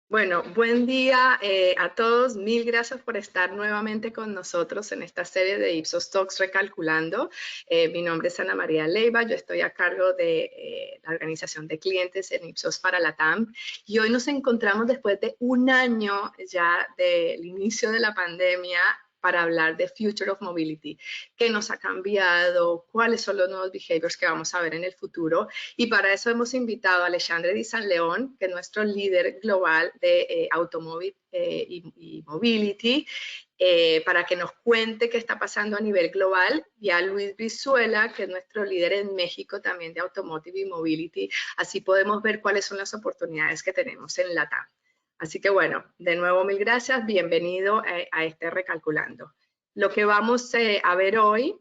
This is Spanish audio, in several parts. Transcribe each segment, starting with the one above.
Bueno, buen día a todos. Mil gracias por estar nuevamente con nosotros en esta serie de Ipsos Talks Recalculando. Mi nombre es Ana María Leiva, yo estoy a cargo de la organización de clientes en Ipsos para Latam y hoy nos encontramos después de un año ya del inicio de la pandemia para hablar de Future of Mobility, qué nos ha cambiado, cuáles son los nuevos behaviors que vamos a ver en el futuro. Y para eso hemos invitado a Alexandre Di San León, que es nuestro líder global de automóvil y mobility, para que nos cuente qué está pasando a nivel global, y a Luis Brizuela, que es nuestro líder en México también de Automotive y Mobility. Así podemos ver cuáles son las oportunidades que tenemos en LATAM. Así que bueno, de nuevo mil gracias, bienvenido a este Recalculando. Lo que vamos a ver hoy,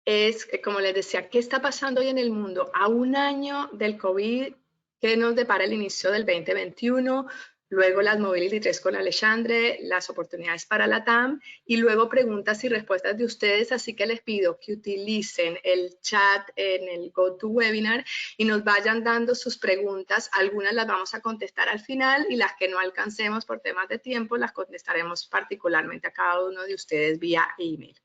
es, como les decía, qué está pasando hoy en el mundo a un año del COVID, que nos depara el inicio del 2021, luego las Mobility 3 con Alexandre, las oportunidades para la TAM, y luego preguntas y respuestas de ustedes, así que les pido que utilicen el chat en el GoToWebinar y nos vayan dando sus preguntas. Algunas las vamos a contestar al final y las que no alcancemos por temas de tiempo las contestaremos particularmente a cada uno de ustedes vía email.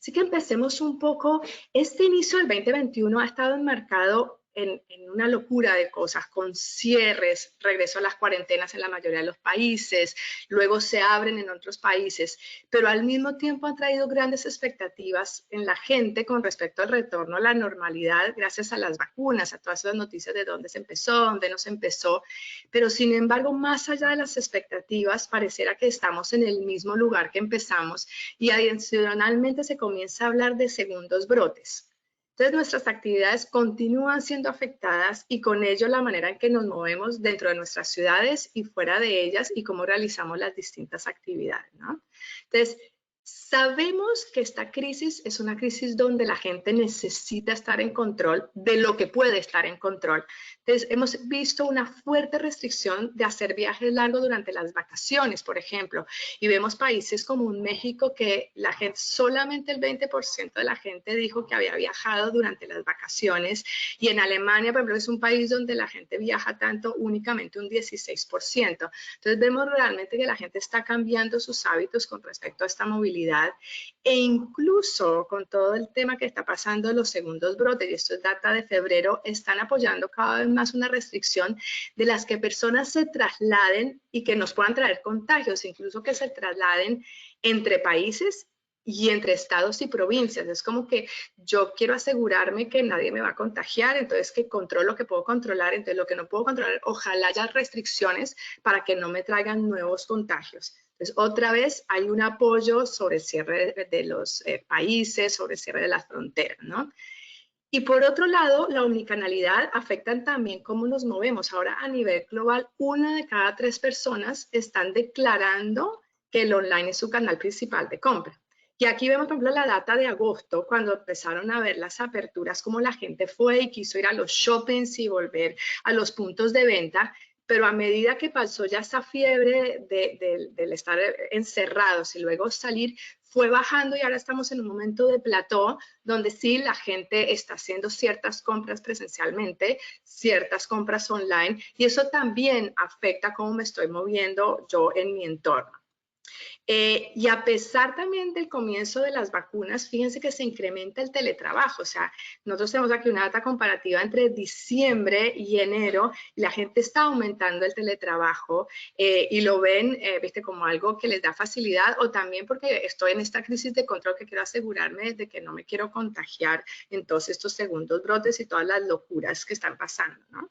Así que empecemos un poco. Este inicio del 2021 ha estado enmarcado en una locura de cosas, con cierres, regreso a las cuarentenas en la mayoría de los países, luego se abren en otros países, pero al mismo tiempo han traído grandes expectativas en la gente con respecto al retorno a la normalidad gracias a las vacunas, a todas las noticias de dónde se empezó, dónde no se empezó, pero sin embargo, más allá de las expectativas, pareciera que estamos en el mismo lugar que empezamos y adicionalmente se comienza a hablar de segundos brotes. Entonces nuestras actividades continúan siendo afectadas y con ello la manera en que nos movemos dentro de nuestras ciudades y fuera de ellas y cómo realizamos las distintas actividades, ¿no? Entonces, sabemos que esta crisis es una crisis donde la gente necesita estar en control de lo que puede estar en control. Entonces, hemos visto una fuerte restricción de hacer viajes largos durante las vacaciones, por ejemplo, y vemos países como México que la gente, solamente el 20% de la gente dijo que había viajado durante las vacaciones, y en Alemania, por ejemplo, es un país donde la gente viaja tanto, únicamente un 16%. Entonces vemos realmente que la gente está cambiando sus hábitos con respecto a esta movilidad, e incluso con todo el tema que está pasando, los segundos brotes, y esto es data de febrero, están apoyando cada vez más una restricción de las que personas se trasladen y que nos puedan traer contagios, incluso que se trasladen entre países y entre estados y provincias. Es como que yo quiero asegurarme que nadie me va a contagiar, entonces que controlo lo que puedo controlar, entonces lo que no puedo controlar, ojalá haya restricciones para que no me traigan nuevos contagios. Entonces, otra vez hay un apoyo sobre el cierre de los países, sobre el cierre de las fronteras, ¿no? Y por otro lado, la omnicanalidad afecta también cómo nos movemos. Ahora, a nivel global, 1 de cada 3 personas están declarando que el online es su canal principal de compra. Y aquí vemos, por ejemplo, la data de agosto, cuando empezaron a ver las aperturas, cómo la gente fue y quiso ir a los shoppings y volver a los puntos de venta, pero a medida que pasó ya esa fiebre del estar encerrados y luego salir, fue bajando y ahora estamos en un momento de plató donde sí la gente está haciendo ciertas compras presencialmente, ciertas compras online, y eso también afecta cómo me estoy moviendo yo en mi entorno. Y a pesar también del comienzo de las vacunas, fíjense que se incrementa el teletrabajo. O sea, nosotros tenemos aquí una data comparativa entre diciembre y enero, y la gente está aumentando el teletrabajo y lo ven, viste, como algo que les da facilidad, o también porque estoy en esta crisis de control que quiero asegurarme de que no me quiero contagiar en todos estos segundos brotes y todas las locuras que están pasando, ¿no?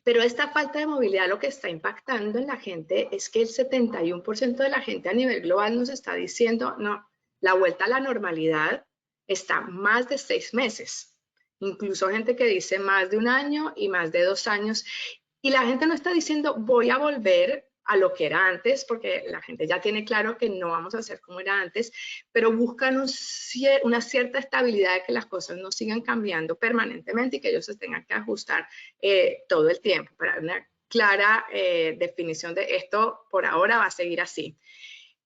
Pero esta falta de movilidad lo que está impactando en la gente es que el 71% de la gente a nivel global nos está diciendo, no, la vuelta a la normalidad está más de 6 meses. Incluso gente que dice más de 1 año y más de 2 años. Y la gente no está diciendo, voy a volver a lo que era antes, porque la gente ya tiene claro que no vamos a hacer como era antes, pero buscan una cierta estabilidad de que las cosas no sigan cambiando permanentemente y que ellos se tengan que ajustar todo el tiempo, para una clara definición de esto por ahora va a seguir así.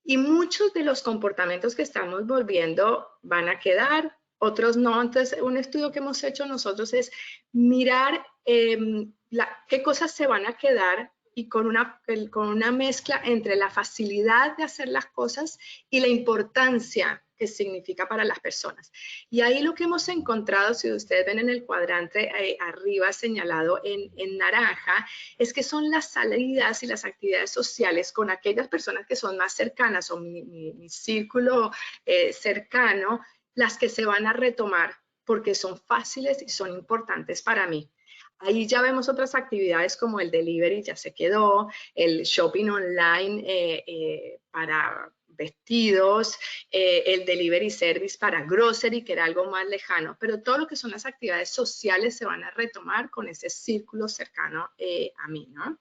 Y muchos de los comportamientos que estamos volviendo van a quedar, otros no. Entonces, un estudio que hemos hecho nosotros es mirar qué cosas se van a quedar y con una mezcla entre la facilidad de hacer las cosas y la importancia que significa para las personas. Y ahí lo que hemos encontrado, si ustedes ven en el cuadrante arriba señalado en naranja, es que son las salidas y las actividades sociales con aquellas personas que son más cercanas o mi círculo cercano, las que se van a retomar porque son fáciles y son importantes para mí. Ahí ya vemos otras actividades como el delivery, ya se quedó, el shopping online para vestidos, el delivery service para grocery, que era algo más lejano, pero todo lo que son las actividades sociales se van a retomar con ese círculo cercano a mí, ¿no?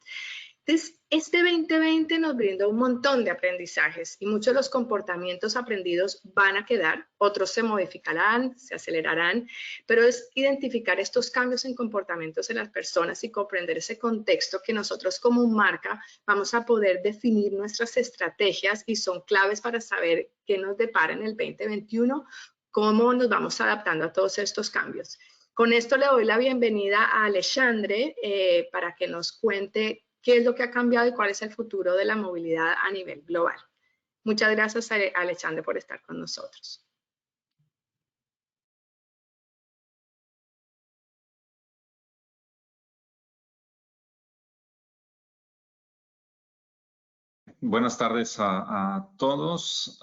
Entonces, este 2020 nos brindó un montón de aprendizajes y muchos de los comportamientos aprendidos van a quedar, otros se modificarán, se acelerarán, pero es identificar estos cambios en comportamientos en las personas y comprender ese contexto que nosotros como marca vamos a poder definir nuestras estrategias y son claves para saber qué nos depara en el 2021, cómo nos vamos adaptando a todos estos cambios. Con esto le doy la bienvenida a Alexandre para que nos cuente qué es lo que ha cambiado y cuál es el futuro de la movilidad a nivel global. Muchas gracias, Alexandre, por estar con nosotros. Buenas tardes a todos.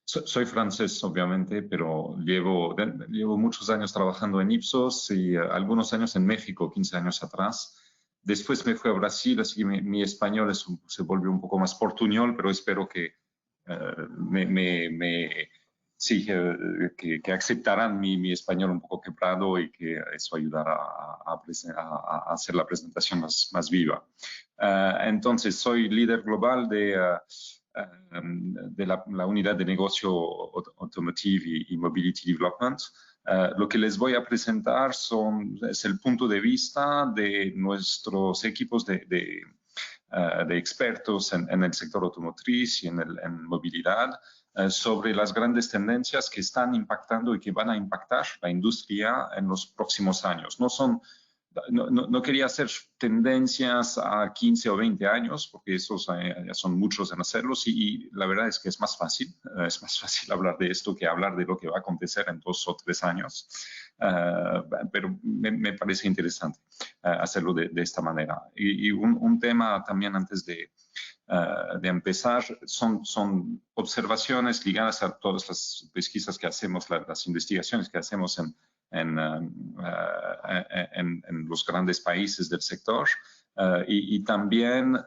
Soy francés, obviamente, pero llevo muchos años trabajando en Ipsos y algunos años en México, 15 años atrás. Después me fui a Brasil, así que mi español se volvió un poco más portuñol, pero espero que sí, que aceptarán mi español un poco quebrado y que eso ayudará a hacer la presentación más viva. Entonces, soy líder global de la unidad de negocio Automotive y Mobility Development. Lo que les voy a presentar es el punto de vista de nuestros equipos de expertos en el sector automotriz y en movilidad sobre las grandes tendencias que están impactando y que van a impactar la industria en los próximos años. No quería hacer tendencias a 15 o 20 años, porque esos ya son muchos en hacerlos y la verdad es que es más fácil hablar de esto que hablar de lo que va a acontecer en 2 o 3 años. Pero me parece interesante hacerlo de esta manera. Y un tema también antes de empezar son observaciones ligadas a todas las pesquisas que hacemos, las investigaciones que hacemos en los grandes países del sector y también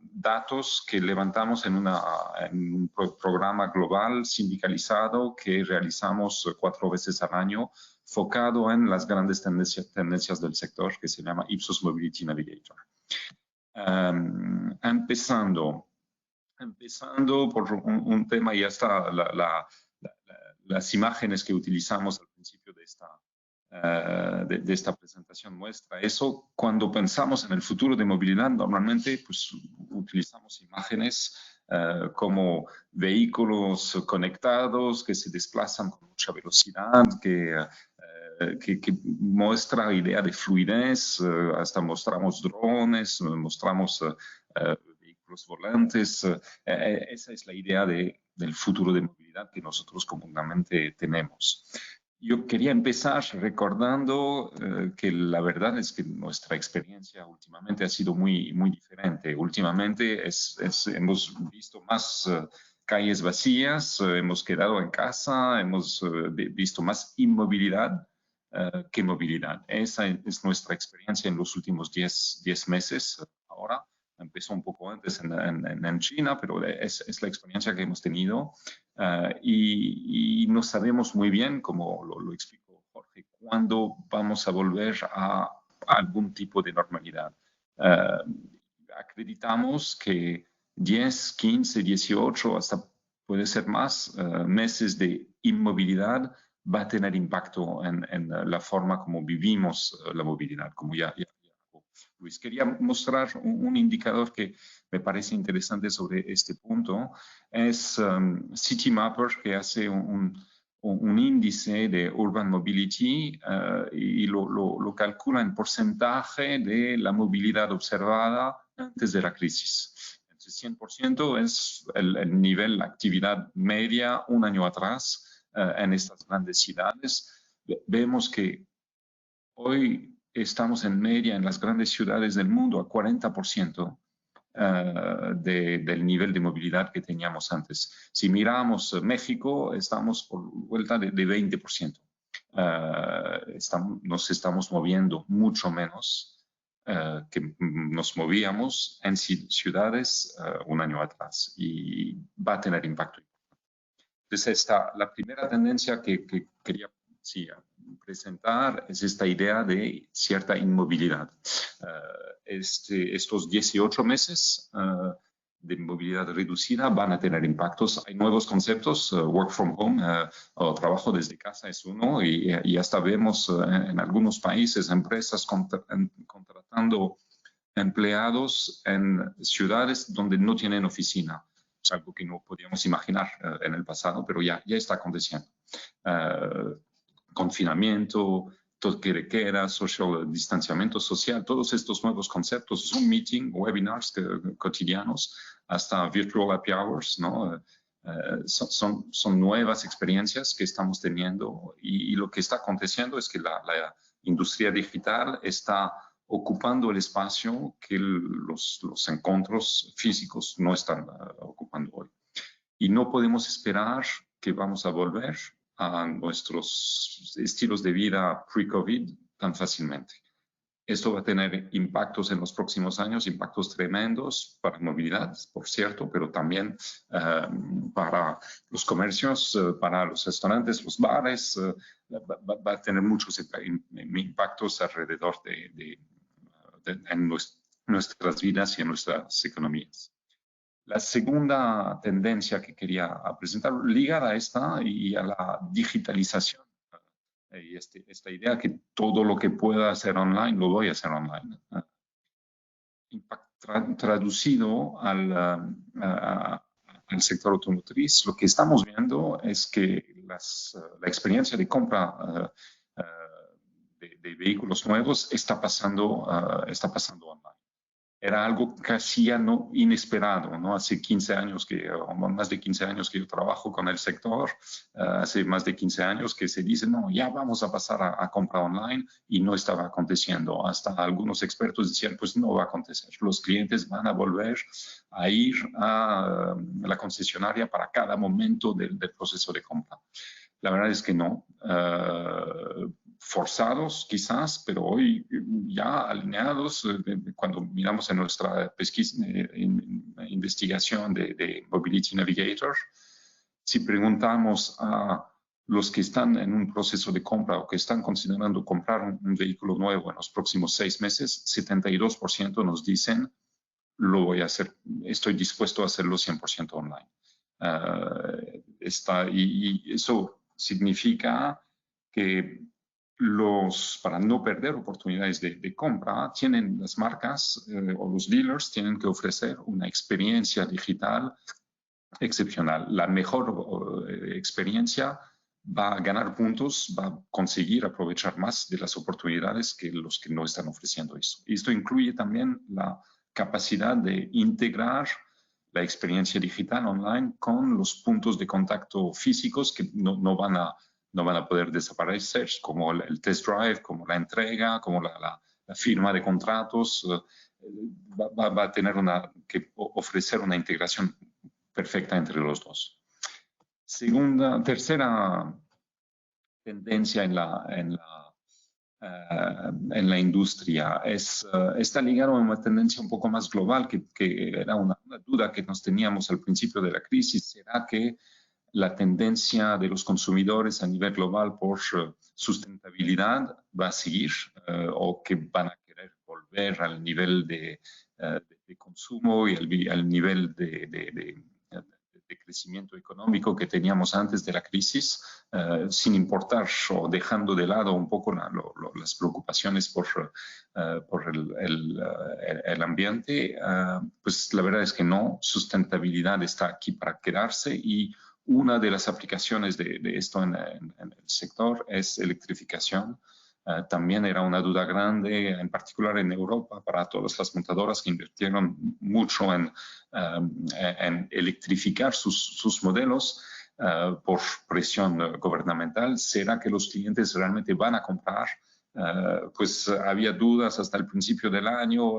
datos que levantamos en un programa global sindicalizado que realizamos 4 veces al año, focado en las grandes tendencias del sector, que se llama Ipsos Mobility Navigator. Empezando por un tema, y hasta las imágenes que utilizamos al principio de esta presentación muestra eso. Cuando pensamos en el futuro de movilidad, normalmente pues, utilizamos imágenes como vehículos conectados que se desplazan con mucha velocidad, que muestra idea de fluidez, hasta mostramos drones, mostramos vehículos volantes. Esa es la idea del futuro de movilidad que nosotros comúnmente tenemos. Yo quería empezar recordando que la verdad es que nuestra experiencia últimamente ha sido muy diferente. Últimamente hemos visto más calles vacías, hemos quedado en casa, hemos visto más inmovilidad que movilidad. Esa es nuestra experiencia en los últimos 10 meses ahora. Empezó un poco antes en China, pero es la experiencia que hemos tenido y no sabemos muy bien, como lo explicó Jorge, cuándo vamos a volver a algún tipo de normalidad. Acreditamos que 10, 15, 18, hasta puede ser más meses de inmovilidad va a tener impacto en la forma como vivimos la movilidad, como ya Luis. Quería mostrar un indicador que me parece interesante sobre este punto. Es Citymapper, que hace un un índice de Urban Mobility y lo calcula en porcentaje de la movilidad observada antes de la crisis. Entonces, 100% es el nivel, la actividad media un año atrás en estas grandes ciudades. Vemos que hoy estamos en media en las grandes ciudades del mundo a 40%. Del nivel de movilidad que teníamos antes. Si miramos México, estamos por vuelta de 20%. Nos estamos moviendo mucho menos que nos movíamos en ciudades un año atrás y va a tener impacto. Entonces, la primera tendencia que quería presentar es esta idea de cierta inmovilidad. Estos 18 meses de movilidad reducida van a tener impactos. Hay nuevos conceptos, work from home o trabajo desde casa es uno, y hasta vemos en algunos países empresas contratando empleados en ciudades donde no tienen oficina. Es algo que no podíamos imaginar en el pasado, pero ya está aconteciendo. Confinamiento, toque de queda, distanciamiento social, todos estos nuevos conceptos, Zoom meeting, webinars cotidianos, hasta virtual happy hours, ¿no? Son nuevas experiencias que estamos teniendo y lo que está aconteciendo es que la industria digital está ocupando el espacio que los encuentros físicos no están ocupando hoy. Y no podemos esperar que vamos a volver a nuestros estilos de vida pre-COVID tan fácilmente. Esto va a tener impactos en los próximos años, impactos tremendos para movilidad, por cierto, pero también para los comercios, para los restaurantes, los bares, va a tener muchos impactos alrededor en nuestras vidas y en nuestras economías. La segunda tendencia que quería presentar, ligada a esta y a la digitalización, y esta idea que todo lo que pueda hacer online, lo voy a hacer online. Traducido al sector automotriz, lo que estamos viendo es que la experiencia de compra de vehículos nuevos está pasando online. Era algo casi ya no inesperado, ¿no? Hace 15 años o más de 15 años que yo trabajo con el sector, hace más de 15 años que se dice, no, ya vamos a pasar a compra online, y no estaba aconteciendo. Hasta algunos expertos decían, pues no va a acontecer. Los clientes van a volver a ir a la concesionaria para cada momento del proceso de compra. La verdad es que no. Forzados quizás, pero hoy ya alineados, cuando miramos en nuestra pesquisa, investigación de Mobility Navigator, si preguntamos a los que están en un proceso de compra o que están considerando comprar un vehículo nuevo en los próximos 6 meses, 72% nos dicen, lo voy a hacer, estoy dispuesto a hacerlo 100% online. Y eso significa que para no perder oportunidades de compra, las marcas o los dealers tienen que ofrecer una experiencia digital excepcional. La mejor experiencia va a ganar puntos, va a conseguir aprovechar más de las oportunidades que los que no están ofreciendo eso. Y esto incluye también la capacidad de integrar la experiencia digital online con los puntos de contacto físicos que no van a poder desaparecer, como el test drive, como la entrega, como la firma de contratos. Va a tener que ofrecer una integración perfecta entre los dos. Tercera tendencia en la industria está ligado a una tendencia un poco más global, que era una duda que nos teníamos al principio de la crisis. ¿Será que la tendencia de los consumidores a nivel global por sustentabilidad va a seguir o que van a querer volver al nivel de consumo y al nivel de crecimiento económico que teníamos antes de la crisis, sin importar o dejando de lado un poco las preocupaciones por el ambiente? Pues la verdad es que no. Sustentabilidad está aquí para quedarse, y Una de las aplicaciones de esto en el sector es electrificación. También era una duda grande, en particular en Europa, para todas las montadoras que invirtieron mucho en electrificar sus modelos por presión gubernamental. ¿Será que los clientes realmente van a comprar? Pues había dudas hasta el principio del año,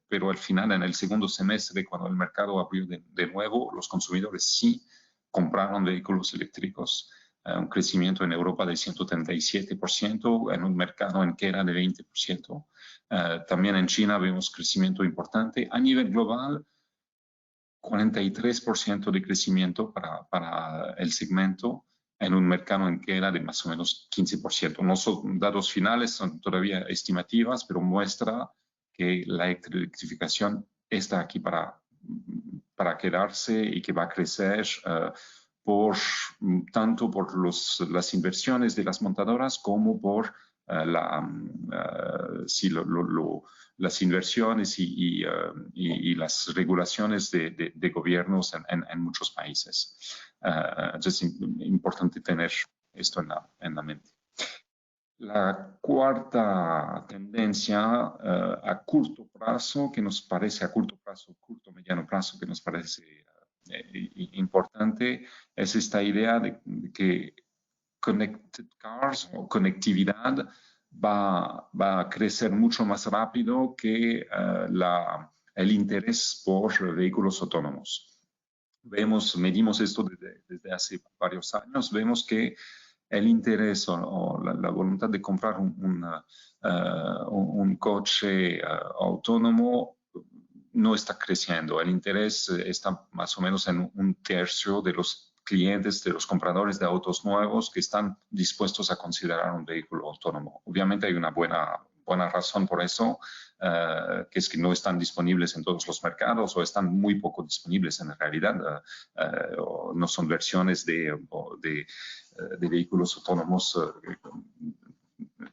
pero al final, en el segundo semestre, cuando el mercado abrió de nuevo, los consumidores sí compraron vehículos eléctricos. Un crecimiento en Europa de 137%, en un mercado en que era de 20%. También en China vemos crecimiento importante. A nivel global, 43% de crecimiento para el segmento, en un mercado en que era de más o menos 15%. No son datos finales, son todavía estimativas, pero muestra que la electrificación está aquí para quedarse y que va a crecer tanto por las inversiones de las montadoras como por las inversiones y las regulaciones de gobiernos en muchos países. Entonces es importante tener esto en la mente. La cuarta tendencia a corto plazo, que nos parece a corto mediano plazo, que nos parece importante, es esta idea de que connected cars o conectividad va a crecer mucho más rápido que el interés por vehículos autónomos. Medimos esto desde hace varios años, vemos que el interés o la voluntad de comprar un coche autónomo no está creciendo. El interés está más o menos en un tercio de los clientes, de los compradores de autos nuevos que están dispuestos a considerar un vehículo autónomo. Obviamente hay una buena razón por eso, que es que no están disponibles en todos los mercados o están muy poco disponibles en realidad. No son versiones de vehículos autónomos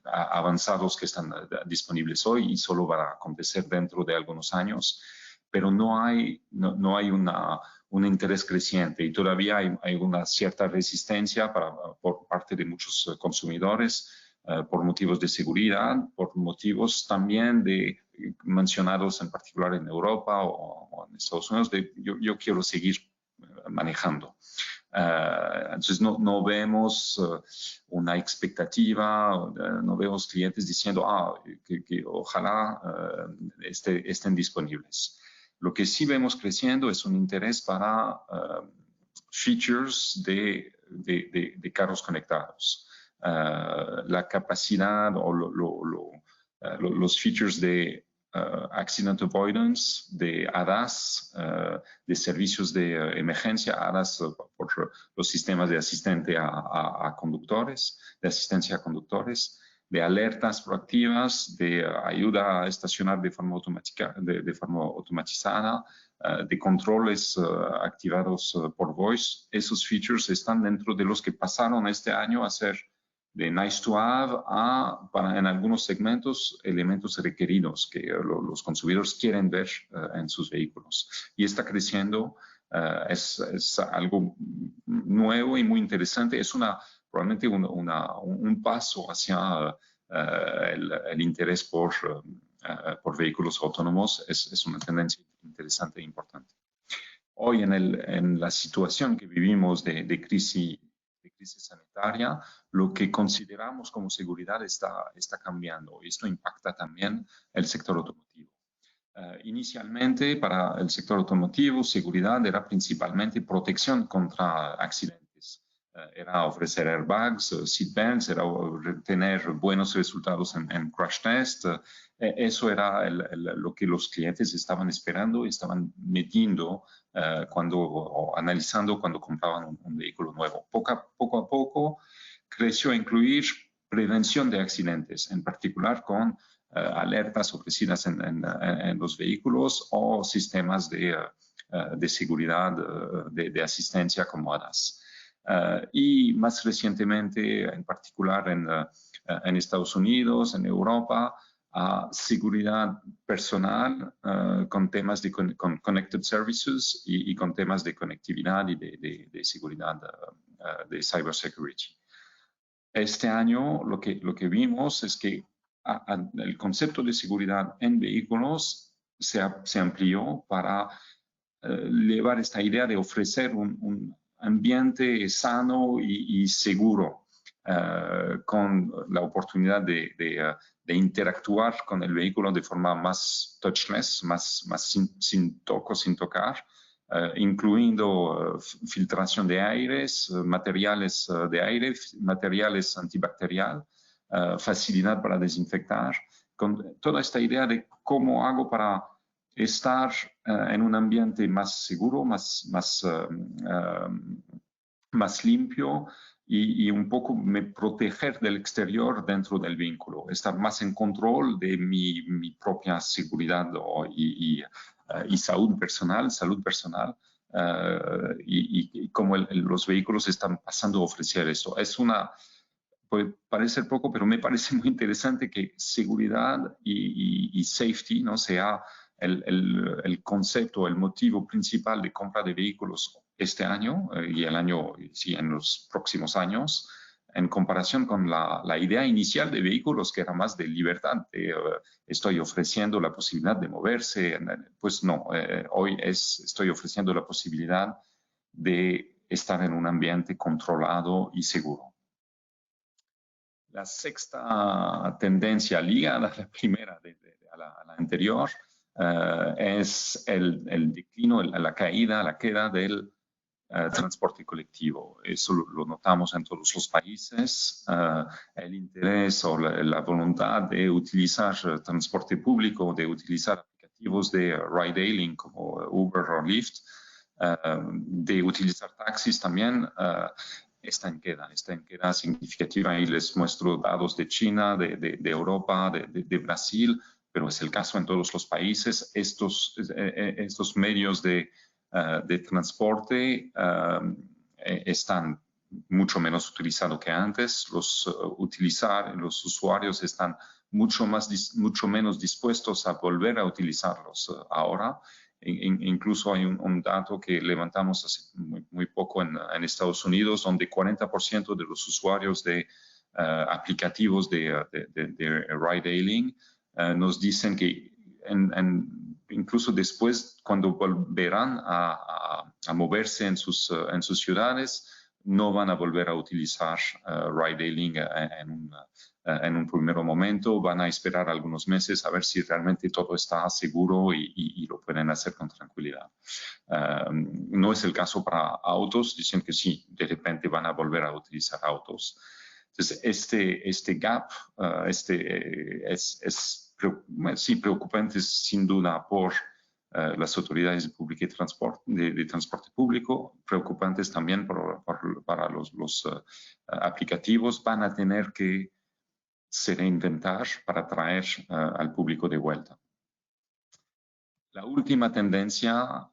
avanzados que están disponibles hoy y solo van a acontecer dentro de algunos años, pero no hay un interés creciente y todavía hay una cierta resistencia por parte de muchos consumidores por motivos de seguridad, por motivos también mencionados en particular en Europa o en Estados Unidos, yo quiero seguir manejando. Entonces no vemos una expectativa, no vemos clientes diciendo que ojalá estén disponibles. Lo que sí vemos creciendo es un interés para features de carros conectados. La capacidad o los features de accident avoidance, de ADAS, de servicios de emergencia, ADAS por los sistemas de asistencia a conductores, de alertas proactivas, de ayuda a estacionar de forma automatizada, de controles activados por voice. Esos features están dentro de los que pasaron este año a ser de nice to have para en algunos segmentos elementos requeridos que los consumidores quieren ver en sus vehículos. Y está creciendo, es algo nuevo y muy interesante. Es probablemente un paso hacia el interés por vehículos autónomos. Es una tendencia interesante e importante. Hoy en la situación que vivimos de crisis sanitaria, lo que consideramos como seguridad está cambiando. Esto impacta también el sector automotivo. Inicialmente, para el sector automotivo, seguridad era principalmente protección contra accidentes. Era ofrecer airbags, seatbelts, era tener buenos resultados en crash test. Eso era lo que los clientes estaban esperando y estaban midiendo o analizando cuando compraban un vehículo nuevo. Poco a poco creció a incluir prevención de accidentes, en particular con alertas ofrecidas en los vehículos o sistemas de seguridad, de asistencia como ADAS. Y más recientemente, en particular en Estados Unidos, en Europa, a seguridad personal con temas de connected services y con temas de conectividad y de seguridad de cybersecurity. Este año lo que vimos es que el concepto de seguridad en vehículos se amplió para llevar esta idea de ofrecer un ambiente sano y seguro, con la oportunidad de interactuar con el vehículo de forma más touchless, más sin tocar, incluyendo filtración de aires, materiales de aire, materiales antibacterial, facilidad para desinfectar, con toda esta idea de cómo hago para estar en un ambiente más seguro, más limpio y un poco me proteger del exterior dentro del vínculo, estar más en control de mi propia seguridad y salud personal, y cómo los vehículos están pasando a ofrecer eso. Es puede parecer poco, pero me parece muy interesante que seguridad y safety no sea el concepto, el motivo principal de compra de vehículos este año y en los próximos años, en comparación con la idea inicial de vehículos, que era más de libertad, estoy ofreciendo la posibilidad de moverse. Pues no, hoy estoy ofreciendo la posibilidad de estar en un ambiente controlado y seguro. La sexta tendencia ligada a la primera, a la anterior, es el declino, la queda del transporte colectivo. Eso lo notamos en todos los países. El interés o la voluntad de utilizar transporte público, de utilizar aplicativos de ride-hailing como Uber o Lyft, de utilizar taxis también, está en queda significativa, y les muestro datos de China, de Europa, de Brasil, pero es el caso en todos los países. Estos medios de transporte están mucho menos utilizados que antes. Los usuarios están mucho menos dispuestos a volver a utilizarlos ahora. Incluso hay un dato que levantamos hace muy poco en Estados Unidos, donde 40% de los usuarios de aplicativos de ride-hailing nos dicen que incluso después, cuando volverán a moverse en sus ciudades, no van a volver a utilizar ride-hailing en un primer momento. Van a esperar algunos meses a ver si realmente todo está seguro y lo pueden hacer con tranquilidad. No es el caso para autos. Dicen que sí, de repente van a volver a utilizar autos. Entonces, este gap es preocupante sin duda por las autoridades de transporte público, preocupantes también para los aplicativos. Van a tener que se reinventar para atraer al público de vuelta. La última tendencia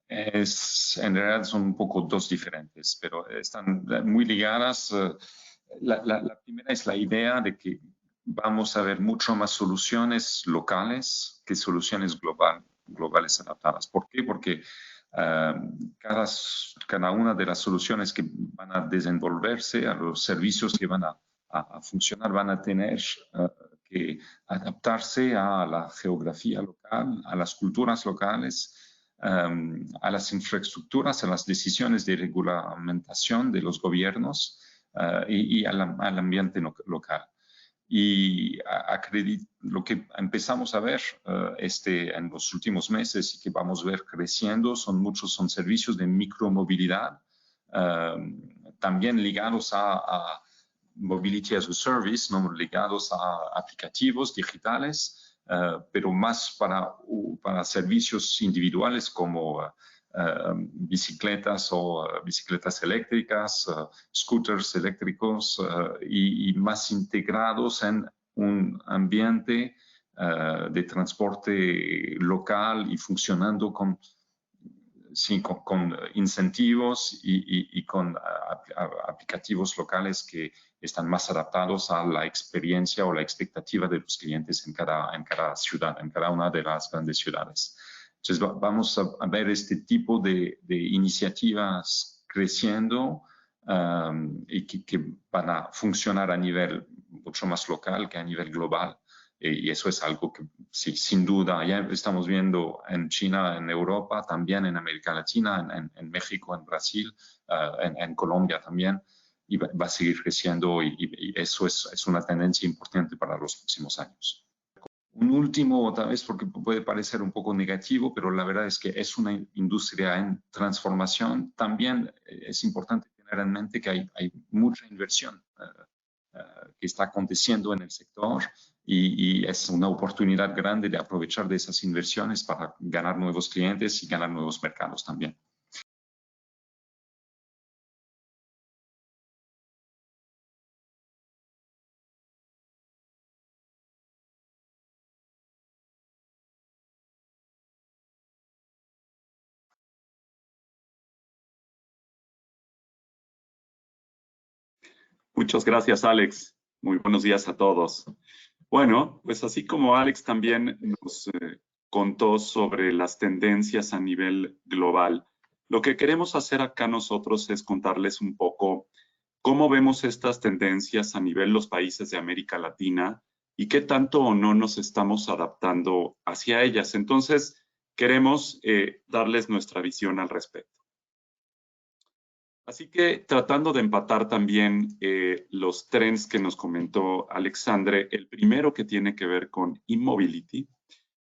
en realidad son un poco dos diferentes, pero están muy ligadas. La primera es la idea de que vamos a ver mucho más soluciones locales que soluciones globales adaptadas. ¿Por qué? Porque cada una de las soluciones que van a desenvolverse, a los servicios que van a funcionar, van a tener que adaptarse a la geografía local, a las culturas locales, a las infraestructuras, a las decisiones de regulamentación de los gobiernos y al ambiente local. Y lo que empezamos a ver en los últimos meses y que vamos a ver creciendo son servicios de micromovilidad, también ligados a Mobility as a Service, ¿no? Ligados a aplicativos digitales, pero más para servicios individuales como bicicletas o bicicletas eléctricas, scooters eléctricos, y más integrados en un ambiente de transporte local y funcionando con sí, con incentivos y con aplicativos locales que están más adaptados a la experiencia o la expectativa de los clientes en cada ciudad, en cada una de las grandes ciudades. Entonces vamos a ver este tipo de iniciativas creciendo y que van a funcionar a nivel mucho más local que a nivel global. Y eso es algo que sí, sin duda ya estamos viendo en China, en Europa, también en América Latina, en México, en Brasil, en Colombia también, y va a seguir creciendo y eso es una tendencia importante para los próximos años. Un último, tal vez porque puede parecer un poco negativo, pero la verdad es que es una industria en transformación. También es importante tener en mente que hay mucha inversión que está aconteciendo en el sector y es una oportunidad grande de aprovechar de esas inversiones para ganar nuevos clientes y ganar nuevos mercados también. Muchas gracias, Alex. Muy buenos días a todos. Bueno, pues así como Alex también nos contó sobre las tendencias a nivel global, lo que queremos hacer acá nosotros es contarles un poco cómo vemos estas tendencias a nivel los países de América Latina y qué tanto o no nos estamos adaptando hacia ellas. Entonces, queremos darles nuestra visión al respecto. Así que tratando de empatar también los trends que nos comentó Alexandre, el primero que tiene que ver con e-mobility.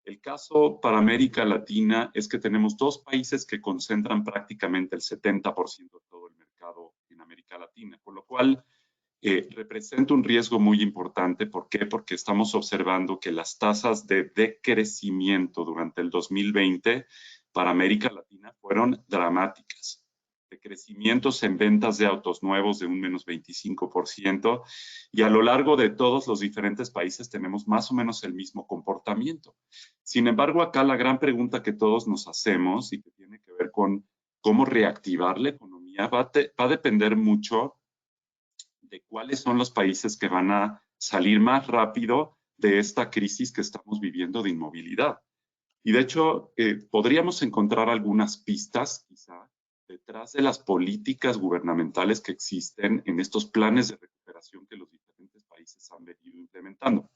El caso para América Latina es que tenemos dos países que concentran prácticamente el 70% de todo el mercado en América Latina, por lo cual representa un riesgo muy importante. ¿Por qué? Porque estamos observando que las tasas de decrecimiento durante el 2020 para América Latina fueron dramáticas. Crecimientos en ventas de autos nuevos de un menos 25%, y a lo largo de todos los diferentes países tenemos más o menos el mismo comportamiento. Sin embargo, acá la gran pregunta que todos nos hacemos y que tiene que ver con cómo reactivar la economía va a depender mucho de cuáles son los países que van a salir más rápido de esta crisis que estamos viviendo de inmovilidad. Y de hecho, podríamos encontrar algunas pistas, quizá, detrás de las políticas gubernamentales que existen en estos planes de recuperación que los diferentes países han venido implementando.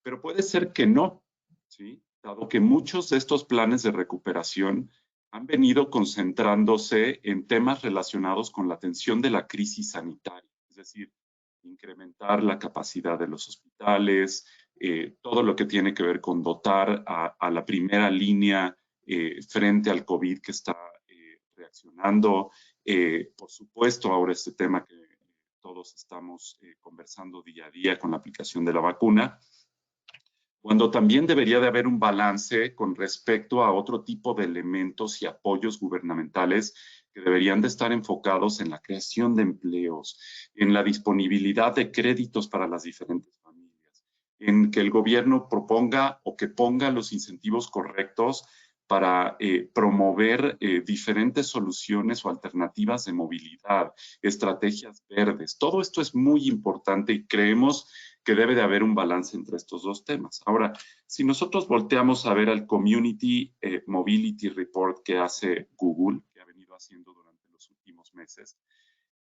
Pero puede ser que no, ¿sí? Dado que muchos de estos planes de recuperación han venido concentrándose en temas relacionados con la atención de la crisis sanitaria, es decir, incrementar la capacidad de los hospitales, todo lo que tiene que ver con dotar a la primera línea frente al COVID que está reaccionando. Por supuesto, ahora este tema que todos estamos conversando día a día con la aplicación de la vacuna, cuando también debería de haber un balance con respecto a otro tipo de elementos y apoyos gubernamentales que deberían de estar enfocados en la creación de empleos, en la disponibilidad de créditos para las diferentes familias, en que el gobierno proponga o que ponga los incentivos correctos para promover diferentes soluciones o alternativas de movilidad, estrategias verdes. Todo esto es muy importante y creemos que debe de haber un balance entre estos dos temas. Ahora, si nosotros volteamos a ver al Community Mobility Report que hace Google, que ha venido haciendo durante los últimos meses,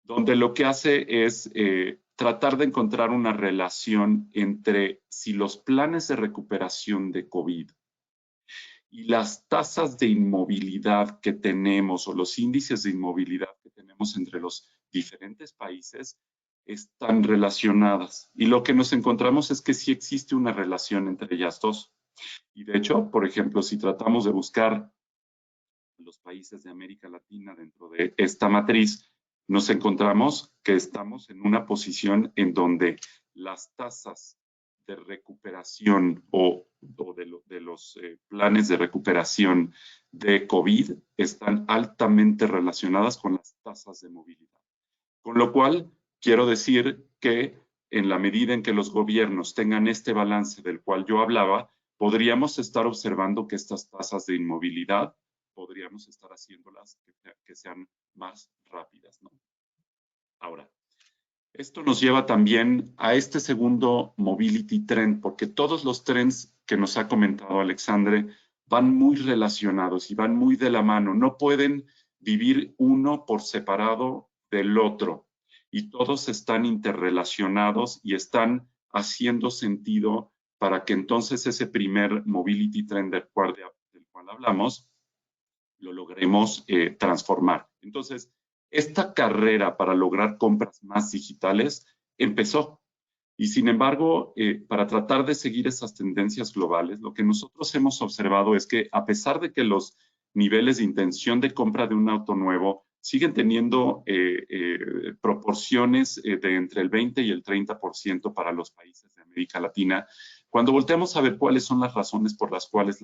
donde lo que hace es tratar de encontrar una relación entre si los planes de recuperación de COVID y las tasas de inmovilidad que tenemos o los índices de inmovilidad que tenemos entre los diferentes países están relacionadas. Y lo que nos encontramos es que sí existe una relación entre ellas dos. Y de hecho, por ejemplo, si tratamos de buscar los países de América Latina dentro de esta matriz, nos encontramos que estamos en una posición en donde las tasas de recuperación o de los planes de recuperación de COVID están altamente relacionadas con las tasas de movilidad. Con lo cual, quiero decir que en la medida en que los gobiernos tengan este balance del cual yo hablaba, podríamos estar observando que estas tasas de inmovilidad podríamos estar haciéndolas que sean más rápidas, ¿no? Ahora, esto nos lleva también a este segundo mobility trend, porque todos los trends que nos ha comentado Alexandre van muy relacionados y van muy de la mano. No pueden vivir uno por separado del otro, y todos están interrelacionados y están haciendo sentido para que entonces ese primer mobility trend del cual hablamos lo logremos transformar. Entonces, esta carrera para lograr compras más digitales empezó. Y sin embargo, para tratar de seguir esas tendencias globales, lo que nosotros hemos observado es que a pesar de que los niveles de intención de compra de un auto nuevo siguen teniendo proporciones de entre el 20 y el 30% para los países de América Latina, cuando volteamos a ver cuáles son las razones por las cuales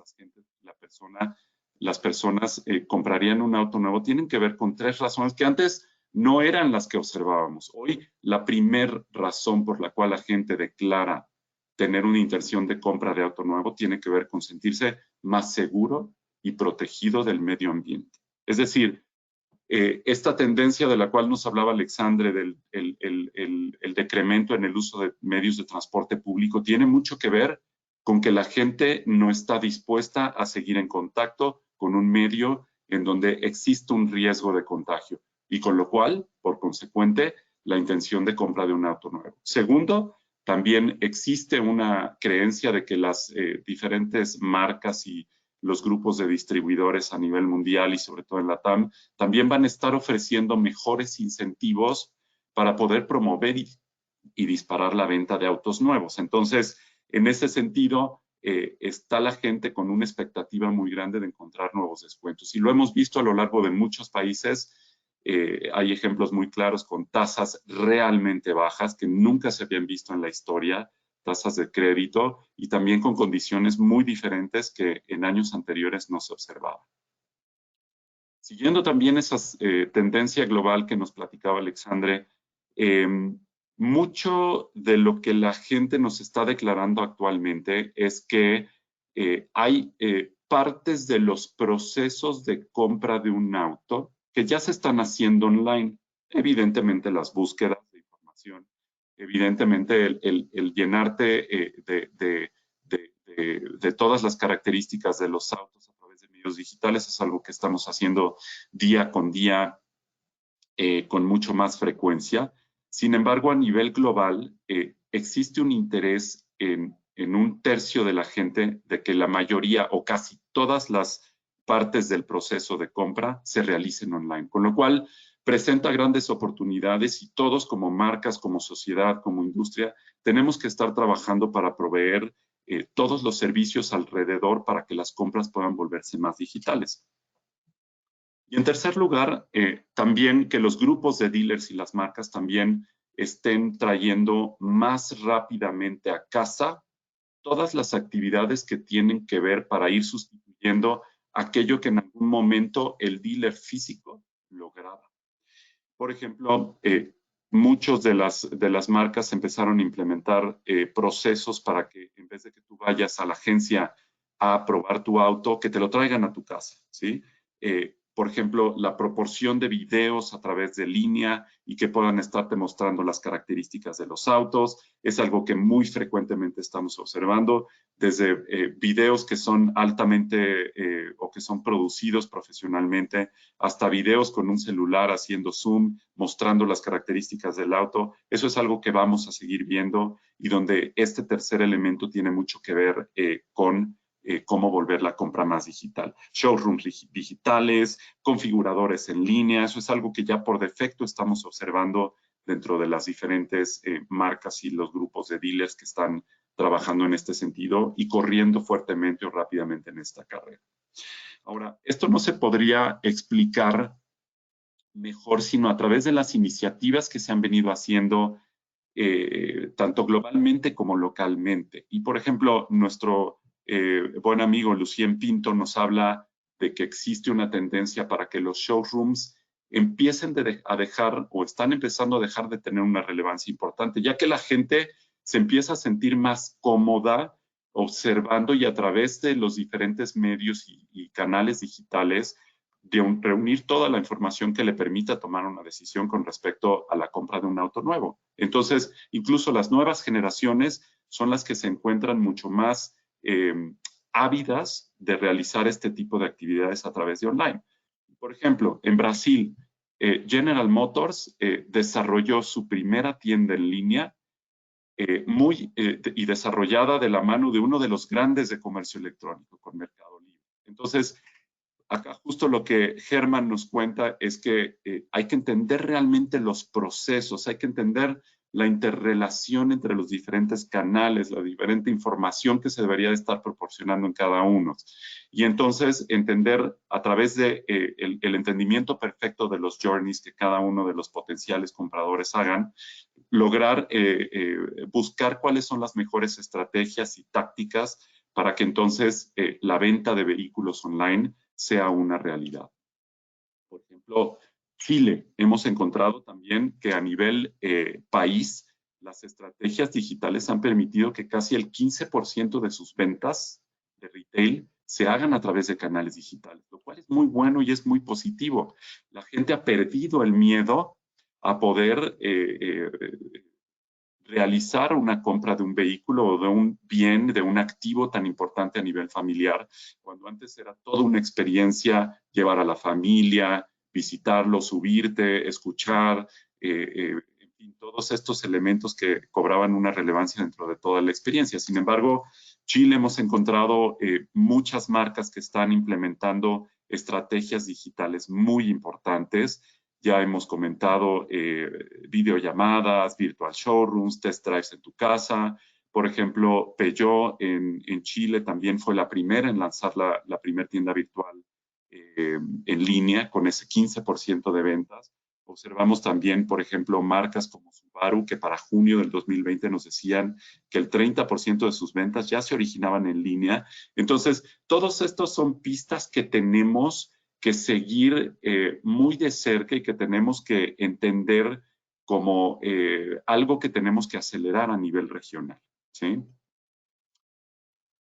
las personas comprarían un auto nuevo, tienen que ver con 3 razones que antes no eran las que observábamos. Hoy, la primera razón por la cual la gente declara tener una intención de compra de auto nuevo tiene que ver con sentirse más seguro y protegido del medio ambiente. Es decir, esta tendencia de la cual nos hablaba Alexandre, del el decremento en el uso de medios de transporte público, tiene mucho que ver con que la gente no está dispuesta a seguir en contacto con un medio en donde existe un riesgo de contagio, y con lo cual, por consecuente, la intención de compra de un auto nuevo. Segundo, también existe una creencia de que las diferentes marcas y los grupos de distribuidores a nivel mundial y sobre todo en la TAM también van a estar ofreciendo mejores incentivos para poder promover y disparar la venta de autos nuevos. Entonces, en ese sentido, está la gente con una expectativa muy grande de encontrar nuevos descuentos. Y lo hemos visto a lo largo de muchos países. Hay ejemplos muy claros con tasas realmente bajas que nunca se habían visto en la historia, tasas de crédito, y también con condiciones muy diferentes que en años anteriores no se observaban. Siguiendo también esa tendencia global que nos platicaba Alexandre, mucho de lo que la gente nos está declarando actualmente es que hay partes de los procesos de compra de un auto que ya se están haciendo online. Evidentemente las búsquedas de información, evidentemente el llenarte de todas las características de los autos a través de medios digitales es algo que estamos haciendo día con día con mucho más frecuencia. Sin embargo, a nivel global, existe un interés en un tercio de la gente de que la mayoría o casi todas las partes del proceso de compra se realicen online, con lo cual presenta grandes oportunidades y todos como marcas, como sociedad, como industria, tenemos que estar trabajando para proveer todos los servicios alrededor para que las compras puedan volverse más digitales. Y en tercer lugar, también que los grupos de dealers y las marcas también estén trayendo más rápidamente a casa todas las actividades que tienen que ver para ir sustituyendo aquello que en algún momento el dealer físico lograba. Por ejemplo, muchos de las marcas empezaron a implementar procesos para que en vez de que tú vayas a la agencia a probar tu auto, que te lo traigan a tu casa, ¿sí? Por ejemplo, la proporción de videos a través de línea y que puedan estarte mostrando las características de los autos es algo que muy frecuentemente estamos observando, desde videos que son altamente o que son producidos profesionalmente hasta videos con un celular haciendo zoom, mostrando las características del auto. Eso es algo que vamos a seguir viendo y donde este tercer elemento tiene mucho que ver con cómo volver la compra más digital. Showrooms digitales, configuradores en línea, eso es algo que ya por defecto estamos observando dentro de las diferentes marcas y los grupos de dealers que están trabajando en este sentido y corriendo fuertemente o rápidamente en esta carrera. Ahora, esto no se podría explicar mejor sino a través de las iniciativas que se han venido haciendo tanto globalmente como localmente. Y, por ejemplo, nuestro buen amigo Lucien Pinto nos habla de que existe una tendencia para que los showrooms empiecen a dejar o están empezando a dejar de tener una relevancia importante, ya que la gente se empieza a sentir más cómoda observando y a través de los diferentes medios y canales digitales, reunir toda la información que le permita tomar una decisión con respecto a la compra de un auto nuevo. Entonces, incluso las nuevas generaciones son las que se encuentran mucho más ávidas de realizar este tipo de actividades a través de online. Por ejemplo, en Brasil, General Motors desarrolló su primera tienda en línea y desarrollada de la mano de uno de los grandes de comercio electrónico, con Mercado Libre. Entonces, acá justo lo que Germán nos cuenta es que hay que entender realmente los procesos, hay que entender la interrelación entre los diferentes canales, la diferente información que se debería de estar proporcionando en cada uno. Y entonces entender a través de el entendimiento perfecto de los journeys que cada uno de los potenciales compradores hagan, lograr buscar cuáles son las mejores estrategias y tácticas para que entonces la venta de vehículos online sea una realidad. Por ejemplo, Chile, hemos encontrado también que a nivel país, las estrategias digitales han permitido que casi el 15% de sus ventas de retail se hagan a través de canales digitales, lo cual es muy bueno y es muy positivo. La gente ha perdido el miedo a poder realizar una compra de un vehículo o de un bien, de un activo tan importante a nivel familiar, cuando antes era toda una experiencia llevar a la familia, visitarlo, subirte, escuchar, en fin, todos estos elementos que cobraban una relevancia dentro de toda la experiencia. Sin embargo, Chile hemos encontrado muchas marcas que están implementando estrategias digitales muy importantes. Ya hemos comentado videollamadas, virtual showrooms, test drives en tu casa. Por ejemplo, Peugeot en Chile también fue la primera en lanzar la primera tienda virtual en línea con ese 15% de ventas. Observamos también, por ejemplo, marcas como Subaru, que para junio del 2020 nos decían que el 30% de sus ventas ya se originaban en línea. Entonces, todos estos son pistas que tenemos que seguir muy de cerca y que tenemos que entender como algo que tenemos que acelerar a nivel regional, ¿sí?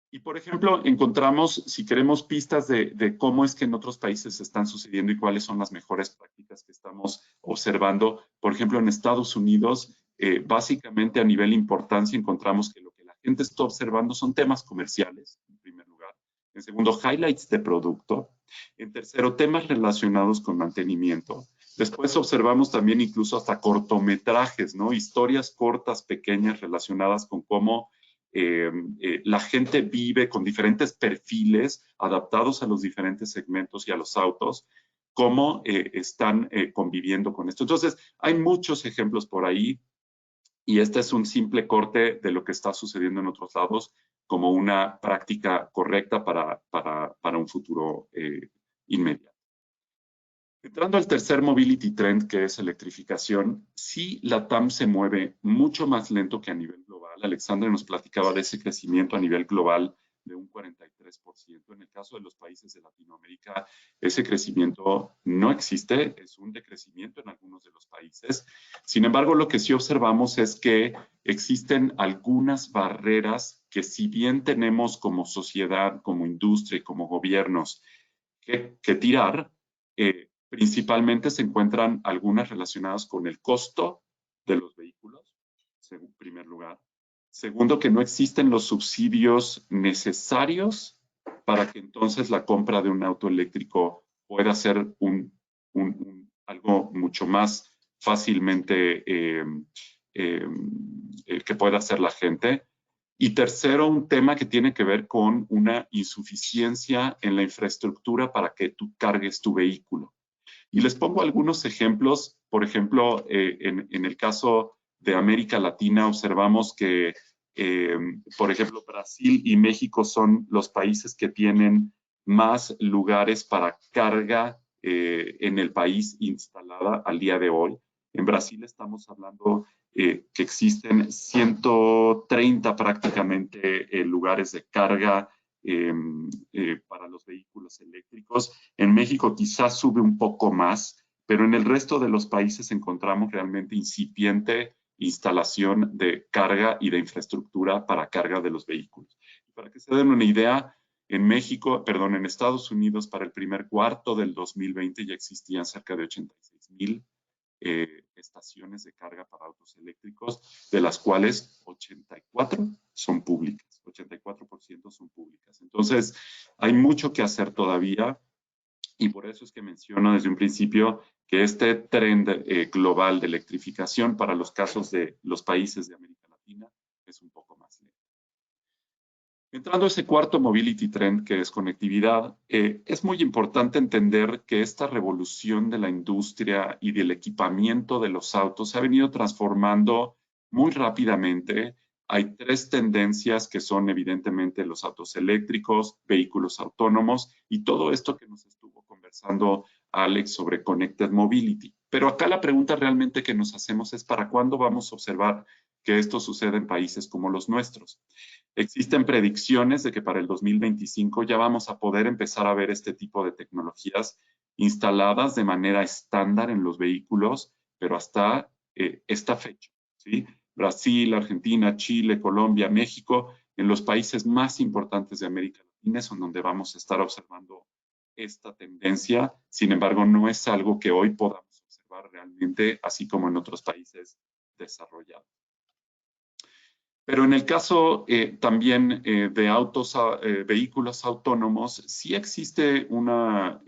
Y, por ejemplo, encontramos, si queremos pistas de cómo es que en otros países están sucediendo y cuáles son las mejores prácticas que estamos observando. Por ejemplo, en Estados Unidos, básicamente a nivel importancia encontramos que lo que la gente está observando son temas comerciales, en primer lugar. En segundo, highlights de producto. En tercero, temas relacionados con mantenimiento. Después observamos también incluso hasta cortometrajes, ¿no? Historias cortas, pequeñas, relacionadas con cómo la gente vive con diferentes perfiles adaptados a los diferentes segmentos y a los autos, cómo están conviviendo con esto. Entonces, hay muchos ejemplos por ahí y este es un simple corte de lo que está sucediendo en otros lados como una práctica correcta para un futuro inmediato. Entrando al tercer mobility trend, que es electrificación, sí la TAM se mueve mucho más lento que a nivel global. Alexandre nos platicaba de ese crecimiento a nivel global de un 43%. En el caso de los países de Latinoamérica, ese crecimiento no existe, es un decrecimiento en algunos de los países. Sin embargo, lo que sí observamos es que existen algunas barreras que, si bien tenemos como sociedad, como industria y como gobiernos que tirar, principalmente se encuentran algunas relacionadas con el costo de los vehículos, en primer lugar. Segundo, que no existen los subsidios necesarios para que entonces la compra de un auto eléctrico pueda ser algo mucho más fácilmente que pueda hacer la gente. Y tercero, un tema que tiene que ver con una insuficiencia en la infraestructura para que tú cargues tu vehículo. Y les pongo algunos ejemplos. Por ejemplo, en el caso de América Latina, observamos que, por ejemplo, Brasil y México son los países que tienen más lugares para carga en el país instalada al día de hoy. En Brasil estamos hablando que existen 130 prácticamente lugares de carga para los vehículos eléctricos. En México quizás sube un poco más, pero en el resto de los países encontramos realmente incipiente instalación de carga y de infraestructura para carga de los vehículos. Para que se den una idea, en Estados Unidos, para el primer cuarto del 2020 ya existían cerca de 86,000 estaciones de carga para autos eléctricos, de las cuales 84 son públicas, 84% son públicas. Entonces, hay mucho que hacer todavía y por eso es que menciono desde un principio que este trend global de electrificación para los casos de los países de América Latina es un poco más lento. Entrando a ese cuarto mobility trend, que es conectividad, es muy importante entender que esta revolución de la industria y del equipamiento de los autos se ha venido transformando muy rápidamente. Hay tres tendencias que son evidentemente los autos eléctricos, vehículos autónomos y todo esto que nos estuvo conversando Alex sobre Connected Mobility. Pero acá la pregunta realmente que nos hacemos es ¿para cuándo vamos a observar que esto sucede en países como los nuestros? Existen predicciones de que para el 2025 ya vamos a poder empezar a ver este tipo de tecnologías instaladas de manera estándar en los vehículos, pero hasta esta fecha, ¿sí? Brasil, Argentina, Chile, Colombia, México, en los países más importantes de América Latina son donde vamos a estar observando esta tendencia. Sin embargo, no es algo que hoy podamos observar realmente, así como en otros países desarrollados. Pero en el caso también de vehículos autónomos, sí existe una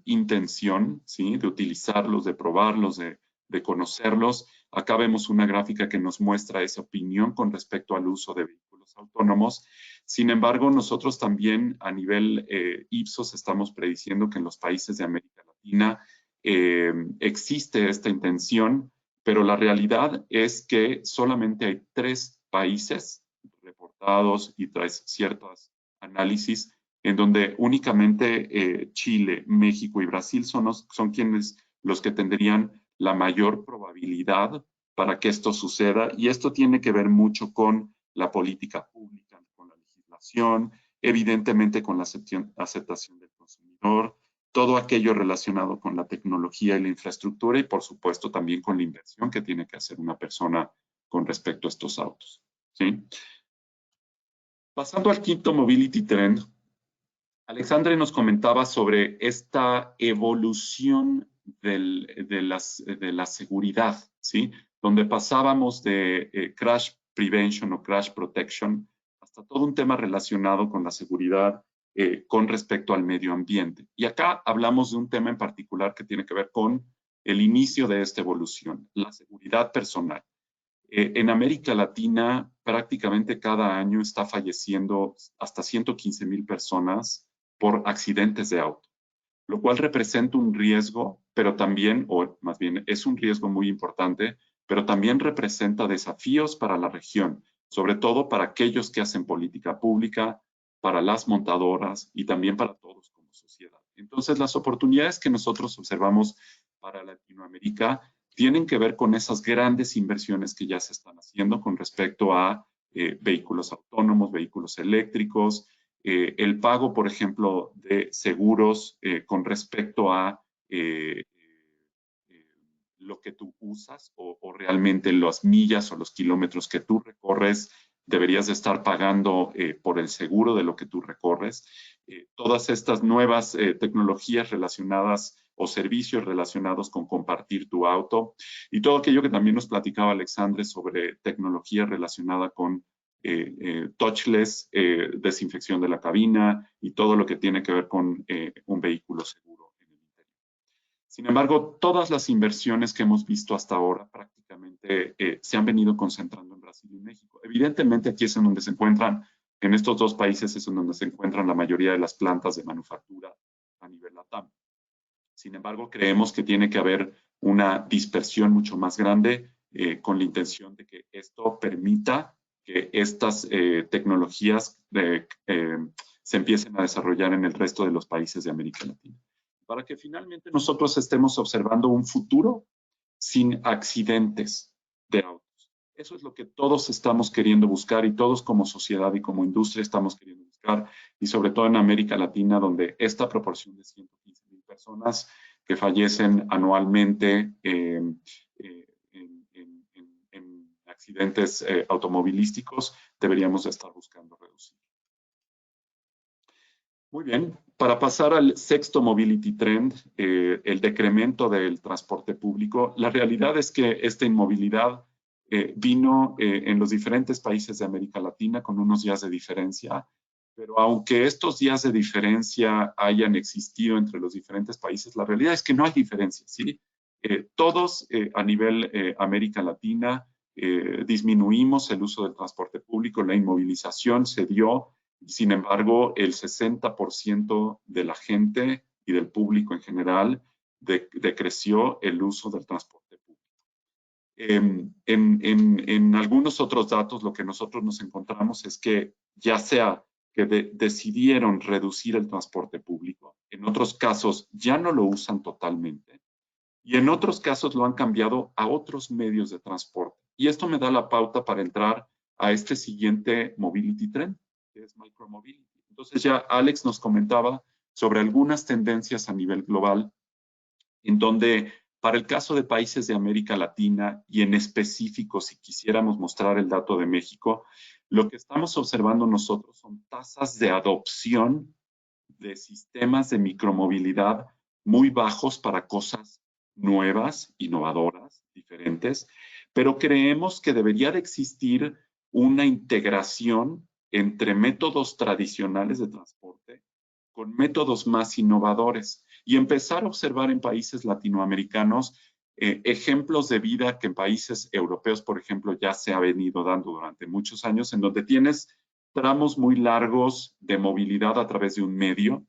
intención, ¿sí?, de utilizarlos, de probarlos, de conocerlos. Acá vemos una gráfica que nos muestra esa opinión con respecto al uso de vehículos autónomos. Sin embargo, nosotros también a nivel Ipsos estamos prediciendo que en los países de América Latina existe esta intención, pero la realidad es que solamente hay 3 países reportados y tras ciertos análisis en donde únicamente Chile, México y Brasil son quienes los que tendrían la mayor probabilidad para que esto suceda, y esto tiene que ver mucho con la política pública, con la legislación, evidentemente con la aceptación del consumidor, todo aquello relacionado con la tecnología y la infraestructura y por supuesto también con la inversión que tiene que hacer una persona con respecto a estos autos, ¿sí? Pasando al quinto mobility trend, Alexandre nos comentaba sobre esta evolución de la seguridad, ¿sí? Donde pasábamos de crash prevention o crash protection hasta todo un tema relacionado con la seguridad con respecto al medio ambiente. Y acá hablamos de un tema en particular que tiene que ver con el inicio de esta evolución, la seguridad personal. En América Latina, prácticamente cada año está falleciendo hasta 115,000 personas por accidentes de auto, lo cual representa un riesgo, pero también, o más bien es un riesgo muy importante, pero también representa desafíos para la región, sobre todo para aquellos que hacen política pública, para las montadoras y también para todos como sociedad. Entonces, las oportunidades que nosotros observamos para Latinoamérica tienen que ver con esas grandes inversiones que ya se están haciendo con respecto a vehículos autónomos, vehículos eléctricos, el pago, por ejemplo, de seguros con respecto a lo que tú usas o realmente las millas o los kilómetros que tú recorres, deberías de estar pagando por el seguro de lo que tú recorres. Todas estas nuevas tecnologías relacionadas o servicios relacionados con compartir tu auto y todo aquello que también nos platicaba Alexandre sobre tecnología relacionada con touchless, desinfección de la cabina y todo lo que tiene que ver con un vehículo seguro en el interior. Sin embargo, todas las inversiones que hemos visto hasta ahora prácticamente se han venido concentrando en Brasil y México. Evidentemente aquí es en donde se encuentran, en estos dos países es en donde se encuentran la mayoría de las plantas de manufactura a nivel LATAM. Sin embargo, creemos que tiene que haber una dispersión mucho más grande con la intención de que esto permita que estas tecnologías se empiecen a desarrollar en el resto de los países de América Latina. Para que finalmente nosotros estemos observando un futuro sin accidentes de autos. Eso es lo que todos estamos queriendo buscar y todos como sociedad y como industria estamos queriendo buscar, y sobre todo en América Latina, donde esta proporción de 115,000 personas que fallecen anualmente en accidentes automovilísticos, deberíamos estar buscando reducir. Muy bien. Para pasar al sexto mobility trend, el decremento del transporte público, la realidad es que esta inmovilidad vino en los diferentes países de América Latina con unos días de diferencia, pero aunque estos días de diferencia hayan existido entre los diferentes países, la realidad es que no hay diferencia, ¿sí? Todos a nivel América Latina disminuimos el uso del transporte público, la inmovilización se dio. Sin embargo, el 60% de la gente y del público en general decreció el uso del transporte público. En algunos otros datos, lo que nosotros nos encontramos es que ya sea que decidieron reducir el transporte público, en otros casos ya no lo usan totalmente y en otros casos lo han cambiado a otros medios de transporte. Y esto me da la pauta para entrar a este siguiente mobility trend, que es micromobility. Entonces ya Alex nos comentaba sobre algunas tendencias a nivel global, en donde para el caso de países de América Latina y en específico, si quisiéramos mostrar el dato de México, lo que estamos observando nosotros son tasas de adopción de sistemas de micromovilidad muy bajos para cosas nuevas, innovadoras, diferentes, pero creemos que debería de existir una integración entre métodos tradicionales de transporte con métodos más innovadores y empezar a observar en países latinoamericanos ejemplos de vida que en países europeos, por ejemplo, ya se ha venido dando durante muchos años, en donde tienes tramos muy largos de movilidad a través de un medio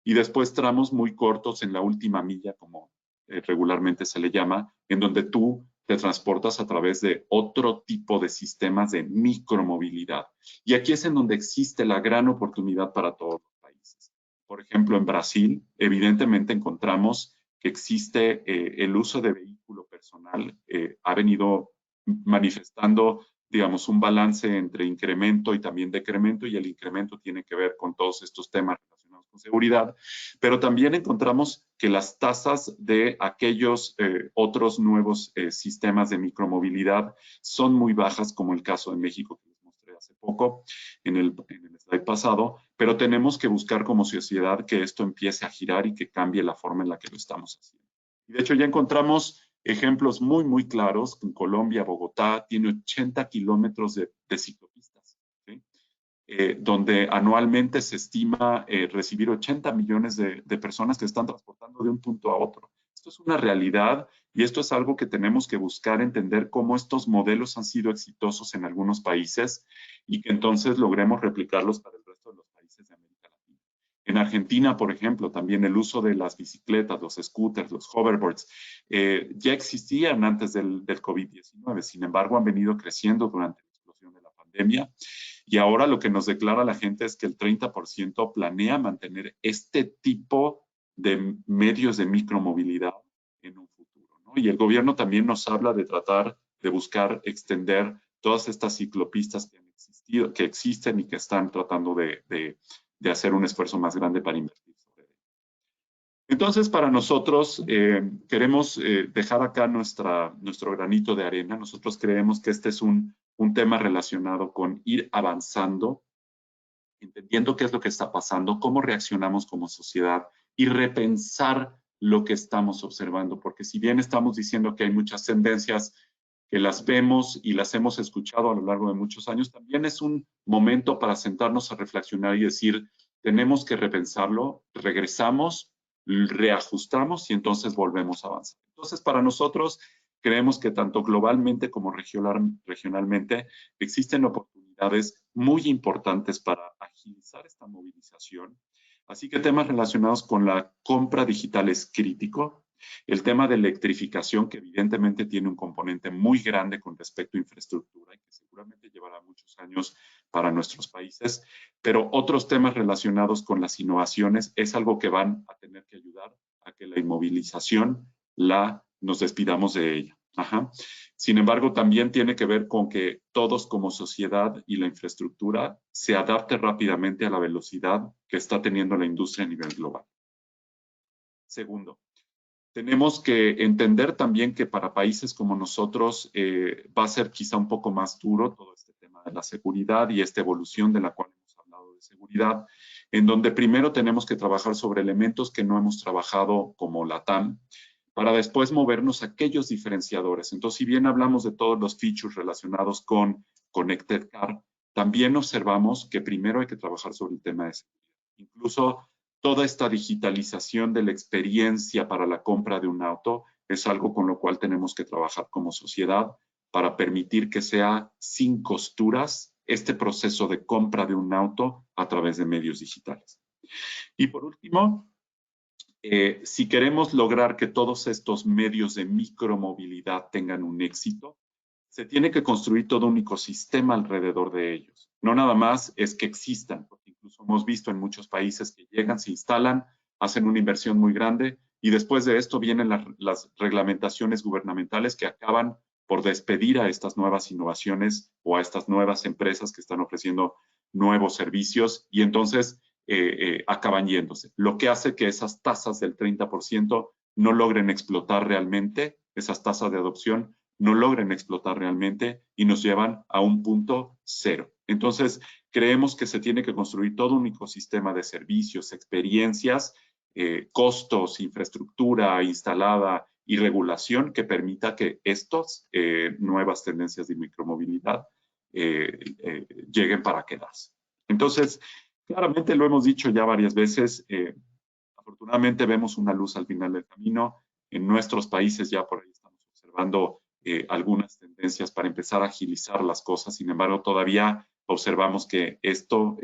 y después tramos muy cortos en la última milla, como regularmente se le llama, en donde tú te transportas a través de otro tipo de sistemas de micromovilidad. Y aquí es en donde existe la gran oportunidad para todos los países. Por ejemplo, en Brasil, evidentemente encontramos que existe el uso de vehículo personal, ha venido manifestando, digamos, un balance entre incremento y también decremento, y el incremento tiene que ver con todos estos temas relacionados con seguridad, pero también encontramos que las tasas de aquellos otros nuevos sistemas de micromovilidad son muy bajas, como el caso de México que les mostré hace poco en el slide pasado, pero tenemos que buscar como sociedad que esto empiece a girar y que cambie la forma en la que lo estamos haciendo. Y de hecho ya encontramos ejemplos muy, muy claros. En Colombia, Bogotá, tiene 80 kilómetros de ciclopistas, ¿sí? Donde anualmente se estima recibir 80 millones de personas que están transportando de un punto a otro. Esto es una realidad y esto es algo que tenemos que buscar entender cómo estos modelos han sido exitosos en algunos países y que entonces logremos replicarlos para el resto de los países de América Latina. En Argentina, por ejemplo, también el uso de las bicicletas, los scooters, los hoverboards, ya existían antes del COVID-19. Sin embargo, han venido creciendo durante la explosión de la pandemia. Y ahora lo que nos declara la gente es que el 30% planea mantener este tipo de medios de micromovilidad en un futuro, ¿no? Y el gobierno también nos habla de tratar de buscar extender todas estas ciclopistas que han existido, que existen y que están tratando de hacer un esfuerzo más grande para invertir sobre ello. Entonces, para nosotros, queremos dejar acá nuestro granito de arena. Nosotros creemos que este es un tema relacionado con ir avanzando, entendiendo qué es lo que está pasando, cómo reaccionamos como sociedad y repensar lo que estamos observando. Porque si bien estamos diciendo que hay muchas tendencias que las vemos y las hemos escuchado a lo largo de muchos años, también es un momento para sentarnos a reflexionar y decir, tenemos que repensarlo, regresamos, reajustamos y entonces volvemos a avanzar. Entonces, para nosotros, creemos que tanto globalmente como regionalmente existen oportunidades muy importantes para agilizar esta movilización. Así que temas relacionados con la compra digital es crítico. El tema de electrificación, que evidentemente tiene un componente muy grande con respecto a infraestructura y que seguramente llevará muchos años para nuestros países, pero otros temas relacionados con las innovaciones es algo que van a tener que ayudar a que la inmovilización nos despidamos de ella. Ajá. Sin embargo, también tiene que ver con que todos como sociedad y la infraestructura se adapte rápidamente a la velocidad que está teniendo la industria a nivel global. Segundo, tenemos que entender también que para países como nosotros va a ser quizá un poco más duro todo este tema de la seguridad y esta evolución de la cual hemos hablado seguridad, en donde primero tenemos que trabajar sobre elementos que no hemos trabajado como la TAM, para después movernos a aquellos diferenciadores. Entonces, si bien hablamos de todos los features relacionados con Connected Car, también observamos que primero hay que trabajar sobre el tema de seguridad. Incluso toda esta digitalización de la experiencia para la compra de un auto es algo con lo cual tenemos que trabajar como sociedad para permitir que sea sin costuras este proceso de compra de un auto a través de medios digitales. Y por último, si queremos lograr que todos estos medios de micromovilidad tengan un éxito, se tiene que construir todo un ecosistema alrededor de ellos. No nada más es que existan, porque incluso hemos visto en muchos países que llegan, se instalan, hacen una inversión muy grande y después de esto vienen las reglamentaciones gubernamentales que acaban por despedir a estas nuevas innovaciones o a estas nuevas empresas que están ofreciendo nuevos servicios y entonces acaban yéndose. Lo que hace que esas tasas del 30% no logren explotar realmente, esas tasas de adopción no logren explotar realmente y nos llevan a un punto cero. Entonces, creemos que se tiene que construir todo un ecosistema de servicios, experiencias, costos, infraestructura instalada y regulación que permita que estas nuevas tendencias de micromovilidad lleguen para quedarse. Entonces, claramente lo hemos dicho ya varias veces, afortunadamente vemos una luz al final del camino. En nuestros países ya por ahí estamos observando algunas tendencias para empezar a agilizar las cosas. Sin embargo, todavía observamos que esto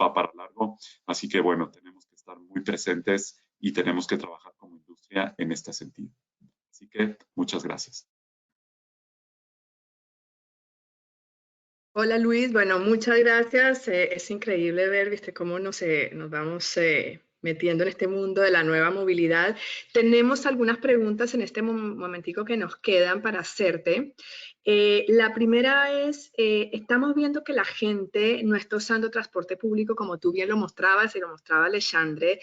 va para largo. Así que, bueno, tenemos que estar muy presentes y tenemos que trabajar como industria en este sentido. Así que, muchas gracias. Hola Luis, bueno, muchas gracias. Es increíble ver, viste, cómo nos vamos metiendo en este mundo de la nueva movilidad. Tenemos algunas preguntas en este momentico que nos quedan para hacerte. La primera es, estamos viendo que la gente no está usando transporte público como tú bien lo mostrabas y lo mostraba Alexandre.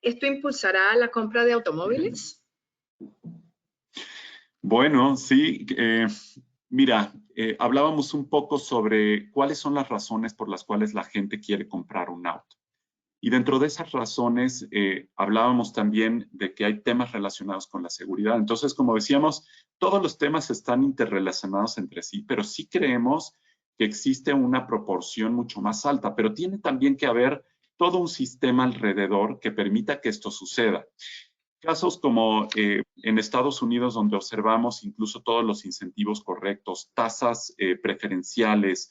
¿Esto impulsará la compra de automóviles? Bueno, sí. Mira, hablábamos un poco sobre cuáles son las razones por las cuales la gente quiere comprar un auto. Y dentro de esas razones, hablábamos también de que hay temas relacionados con la seguridad. Entonces, como decíamos, todos los temas están interrelacionados entre sí, pero sí creemos que existe una proporción mucho más alta, pero tiene también que haber todo un sistema alrededor que permita que esto suceda. Casos como en Estados Unidos, donde observamos incluso todos los incentivos correctos, tasas preferenciales,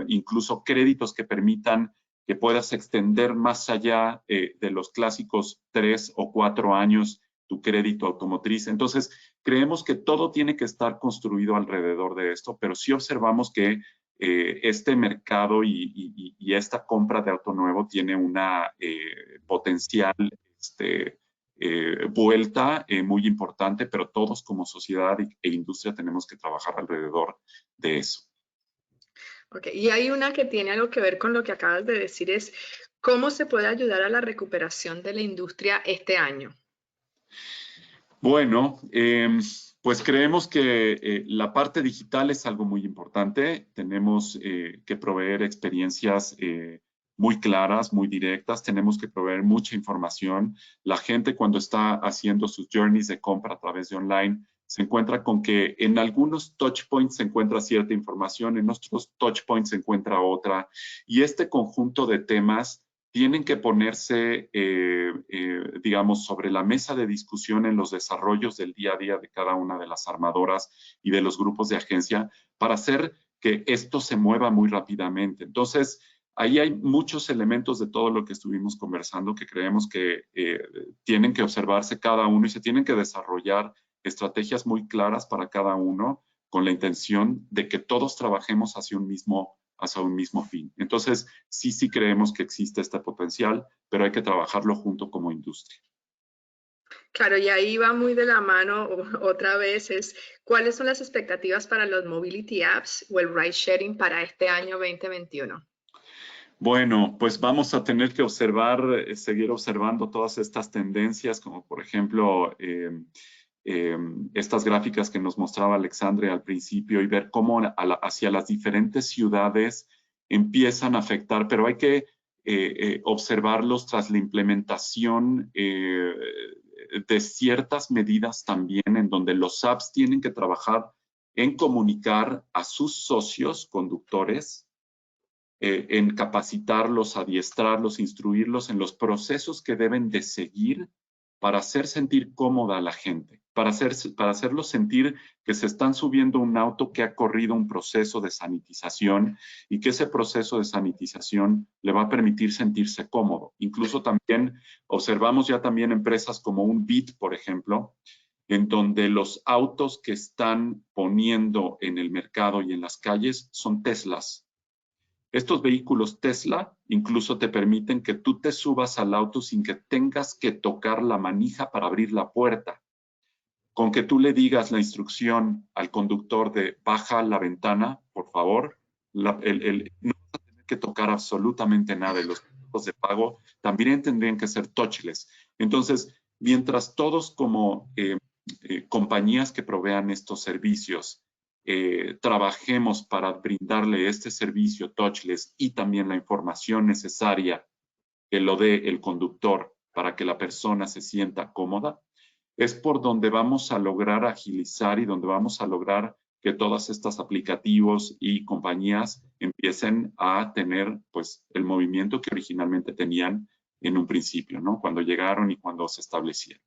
incluso créditos que permitan que puedas extender más allá de los clásicos 3 o 4 años tu crédito automotriz. Entonces, creemos que todo tiene que estar construido alrededor de esto, pero sí observamos que este mercado y esta compra de auto nuevo tiene una potencial vuelta muy importante, pero todos como sociedad e industria tenemos que trabajar alrededor de eso. Ok, y hay una que tiene algo que ver con lo que acabas de decir, es ¿cómo se puede ayudar a la recuperación de la industria este año? Bueno, pues creemos que la parte digital es algo muy importante. Tenemos que proveer experiencias muy claras, muy directas. Tenemos que proveer mucha información. La gente cuando está haciendo sus journeys de compra a través de online se encuentra con que en algunos touch points se encuentra cierta información, en otros touch points se encuentra otra. Y este conjunto de temas tienen que ponerse, digamos, sobre la mesa de discusión en los desarrollos del día a día de cada una de las armadoras y de los grupos de agencia para hacer que esto se mueva muy rápidamente. Entonces, ahí hay muchos elementos de todo lo que estuvimos conversando que creemos que tienen que observarse cada uno y se tienen que desarrollar estrategias muy claras para cada uno con la intención de que todos trabajemos hacia un mismo fin. Entonces, sí creemos que existe este potencial, pero hay que trabajarlo junto como industria. Claro, y ahí va muy de la mano otra vez, es ¿cuáles son las expectativas para los Mobility Apps o el Ride Sharing para este año 2021? Bueno, pues vamos a tener que seguir observando todas estas tendencias, como por ejemplo estas gráficas que nos mostraba Alexandre al principio y ver cómo hacia las diferentes ciudades empiezan a afectar, pero hay que observarlos tras la implementación de ciertas medidas también, en donde los hubs tienen que trabajar en comunicar a sus socios conductores, en capacitarlos, adiestrarlos, instruirlos en los procesos que deben de seguir para hacer sentir cómoda a la gente, para hacerlos sentir que se están subiendo a un auto que ha corrido un proceso de sanitización y que ese proceso de sanitización le va a permitir sentirse cómodo. Incluso también observamos ya también empresas como un Bit, por ejemplo, en donde los autos que están poniendo en el mercado y en las calles son Teslas. Estos vehículos Tesla incluso te permiten que tú te subas al auto sin que tengas que tocar la manija para abrir la puerta. Con que tú le digas la instrucción al conductor de baja la ventana, por favor, no vas a tener que tocar absolutamente nada. Y los puntos de pago también tendrían que ser touchless. Entonces, mientras todos como compañías que provean estos servicios trabajemos para brindarle este servicio touchless y también la información necesaria que lo dé el conductor para que la persona se sienta cómoda, es por donde vamos a lograr agilizar y donde vamos a lograr que todas estas aplicativos y compañías empiecen a tener pues el movimiento que originalmente tenían en un principio, ¿no? Cuando llegaron y cuando se establecieron.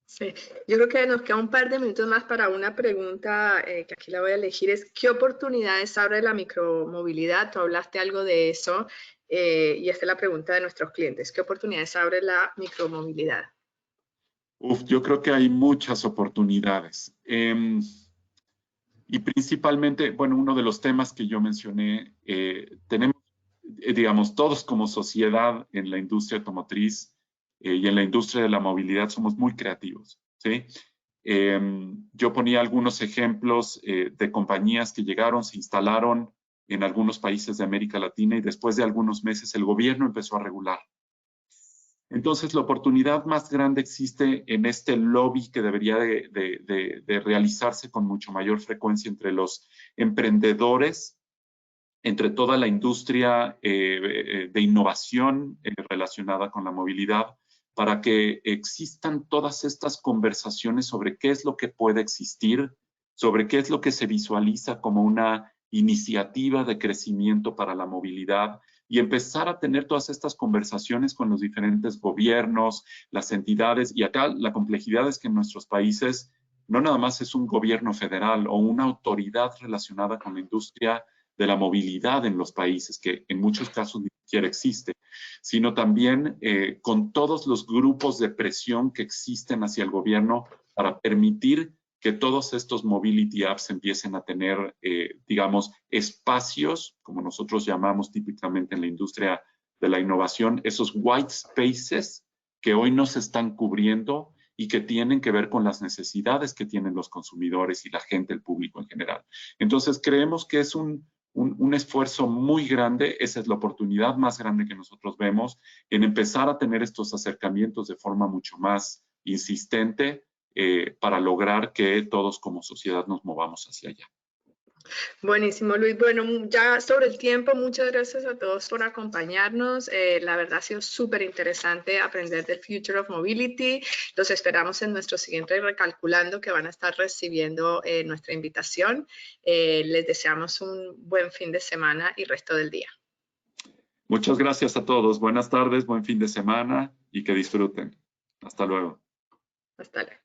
Sí, yo creo que nos queda un par de minutos más para una pregunta que aquí la voy a elegir, es ¿qué oportunidades abre la micromovilidad? Tú hablaste algo de eso y esta es la pregunta de nuestros clientes. ¿Qué oportunidades abre la micromovilidad? Yo creo que hay muchas oportunidades. Y principalmente, bueno, uno de los temas que yo mencioné, tenemos, digamos, todos como sociedad en la industria automotriz y en la industria de la movilidad somos muy creativos, ¿sí? Yo ponía algunos ejemplos de compañías que llegaron, se instalaron en algunos países de América Latina y después de algunos meses el gobierno empezó a regular. Entonces, la oportunidad más grande existe en este lobby que debería de realizarse con mucho mayor frecuencia entre los emprendedores, entre toda la industria de innovación relacionada con la movilidad, para que existan todas estas conversaciones sobre qué es lo que puede existir, sobre qué es lo que se visualiza como una iniciativa de crecimiento para la movilidad y empezar a tener todas estas conversaciones con los diferentes gobiernos, las entidades. Y acá la complejidad es que en nuestros países no nada más es un gobierno federal o una autoridad relacionada con la industria de la movilidad en los países, que en muchos casos ni siquiera existe, sino también con todos los grupos de presión que existen hacia el gobierno para permitir que todos estos mobility apps empiecen a tener, digamos, espacios, como nosotros llamamos típicamente en la industria de la innovación, esos white spaces que hoy no se están cubriendo y que tienen que ver con las necesidades que tienen los consumidores y la gente, el público en general. Entonces, creemos que es un esfuerzo muy grande, esa es la oportunidad más grande que nosotros vemos en empezar a tener estos acercamientos de forma mucho más insistente para lograr que todos como sociedad nos movamos hacia allá. Buenísimo, Luis. Bueno, ya sobre el tiempo, muchas gracias a todos por acompañarnos. La verdad ha sido súper interesante aprender del Future of Mobility. Los esperamos en nuestro siguiente Recalculando, que van a estar recibiendo nuestra invitación. Les deseamos un buen fin de semana y resto del día. Muchas gracias a todos. Buenas tardes, buen fin de semana y que disfruten. Hasta luego. Hasta luego.